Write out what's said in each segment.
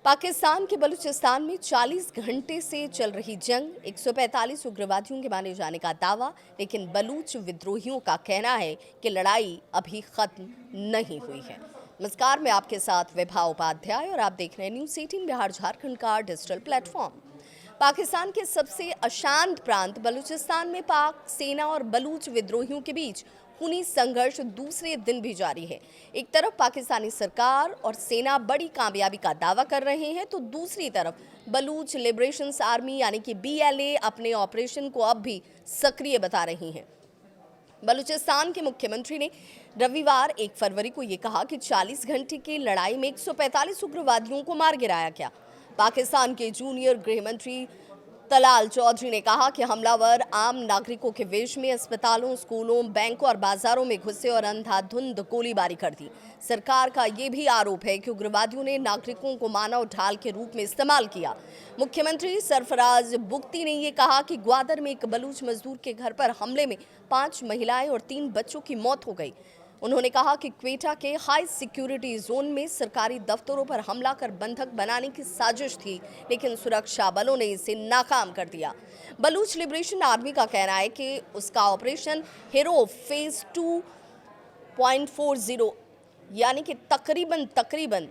पाकिस्तान के बलूचिस्तान में 40 घंटे से चल रही जंग, 145 उग्रवादियों के मारे जाने का दावा, लेकिन बलूच विद्रोहियों का कहना है कि लड़ाई अभी खत्म नहीं हुई है। नमस्कार, मैं आपके साथ विभा उपाध्याय और आप देख रहे हैं न्यूज़ 18 बिहार झारखंड का डिजिटल प्लेटफॉर्म। पाकिस्तान के सबसे अशांत प्रांत बलूचिस्तान में पाक सेना और बलूच विद्रोहियों के बीच खूनी संघर्ष दूसरे दिन भी जारी है। एक तरफ पाकिस्तानी सरकार और सेना बड़ी कामयाबी का दावा कर रहे हैं, तो दूसरी तरफ बलूच लिबरेशन आर्मी यानी कि BLA अपने ऑपरेशन को अब भी सक्रिय बता रही है। बलूचिस्तान के मुख्यमंत्री ने रविवार 1 फरवरी को ये कहा कि 40 घंटे की लड़ाई में 145 उग्रवादियों को मार गिराया गया। पाकिस्तान के जूनियर गृह मंत्री तलाल चौधरी ने कहा कि हमलावर आम नागरिकों के वेश में अस्पतालों, स्कूलों, बैंकों और बाजारों में घुसे और अंधाधुंध गोलीबारी कर दी। सरकार का ये भी आरोप है कि उग्रवादियों ने नागरिकों को मानव ढाल के रूप में इस्तेमाल किया। मुख्यमंत्री सरफराज बुख्ती ने ये कहा कि ग्वादर में एक बलूच मजदूर के घर पर हमले में 5 महिलाएं और 3 बच्चों की मौत हो गई। उन्होंने कहा कि क्वेटा के हाई सिक्योरिटी जोन में सरकारी दफ्तरों पर हमला कर बंधक बनाने की साजिश थी, लेकिन सुरक्षा बलों ने इसे नाकाम कर दिया। बलूच लिबरेशन आर्मी का कहना है कि उसका ऑपरेशन हीरो फेज 2.40 यानी कि तकरीबन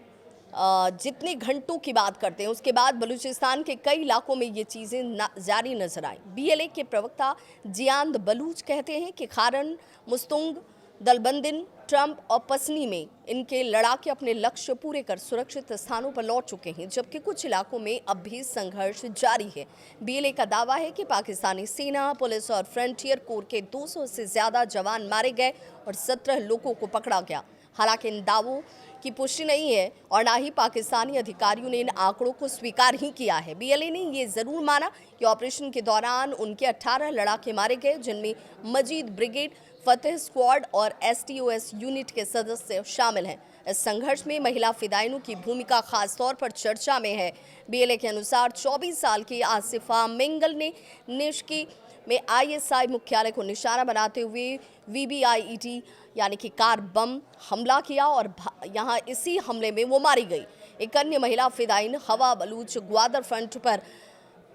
जितने घंटों की बात करते हैं, उसके बाद बलूचिस्तान के कई इलाकों में ये चीज़ें जारी नजर आई। BLA के प्रवक्ता जियांद बलूच कहते हैं कि खारन, मुस्तुंग, दलबंदिन, ट्रंप और पसनी में इनके लड़ाके अपने लक्ष्य पूरे कर सुरक्षित स्थानों पर लौट चुके हैं, जबकि कुछ इलाकों में अब भी संघर्ष जारी है। BLA का दावा है कि पाकिस्तानी सेना, पुलिस और फ्रंटियर कोर के 200 से ज्यादा जवान मारे गए और 17 लोगों को पकड़ा गया। हालांकि इन दावों की पुष्टि नहीं है और ना ही पाकिस्तानी अधिकारियों ने इन आंकड़ों को स्वीकार ही किया है। BLA ने ये जरूर माना कि ऑपरेशन के दौरान उनके 18 लड़ाके मारे गए, जिनमें मजीद ब्रिगेड, फतेह स्क्वाड और STOS यूनिट के सदस्य शामिल हैं। इस संघर्ष में महिला फिदाइनों की भूमिका खास तौर पर चर्चा में है। BLA के अनुसार 24 साल की आसिफा मिंगल ने निश्की में ISI मुख्यालय को निशाना बनाते हुए VBIED यानी कि कार बम हमला किया और यहां इसी हमले में वो मारी गई। एक अन्य महिला फिदाइन हवा बलूच ग्वादर फ्रंट पर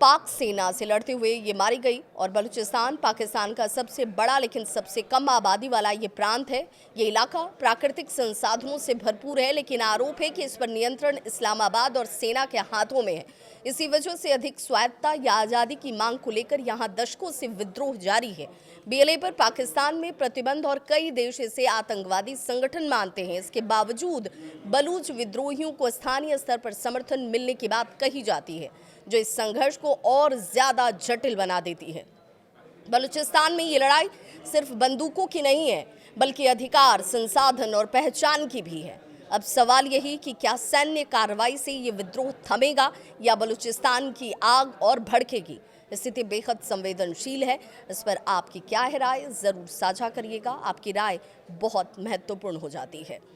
पाक सेना से लड़ते हुए ये मारी गई। और बलूचिस्तान पाकिस्तान का सबसे बड़ा लेकिन सबसे कम आबादी वाला ये प्रांत है। ये इलाका प्राकृतिक संसाधनों से भरपूर है, लेकिन आरोप है कि इस पर नियंत्रण इस्लामाबाद और सेना के हाथों में है। इसी वजह से अधिक स्वायत्तता या आज़ादी की मांग को लेकर यहाँ दशकों से विद्रोह जारी है। BLA पर पाकिस्तान में प्रतिबंध और कई देश इसे आतंकवादी संगठन मानते हैं। इसके बावजूद बलूच विद्रोहियों को स्थानीय स्तर पर समर्थन मिलने की बात कही जाती है, जो इस संघर्ष को और ज्यादा जटिल बना देती है। बलूचिस्तान में ये लड़ाई सिर्फ बंदूकों की नहीं है, बल्कि अधिकार, संसाधन और पहचान की भी है। अब सवाल यही कि क्या सैन्य कार्रवाई से ये विद्रोह थमेगा या बलूचिस्तान की आग और भड़केगी। स्थिति बेहद संवेदनशील है। इस पर आपकी क्या है राय, जरूर साझा करिएगा। आपकी राय बहुत महत्वपूर्ण हो जाती है।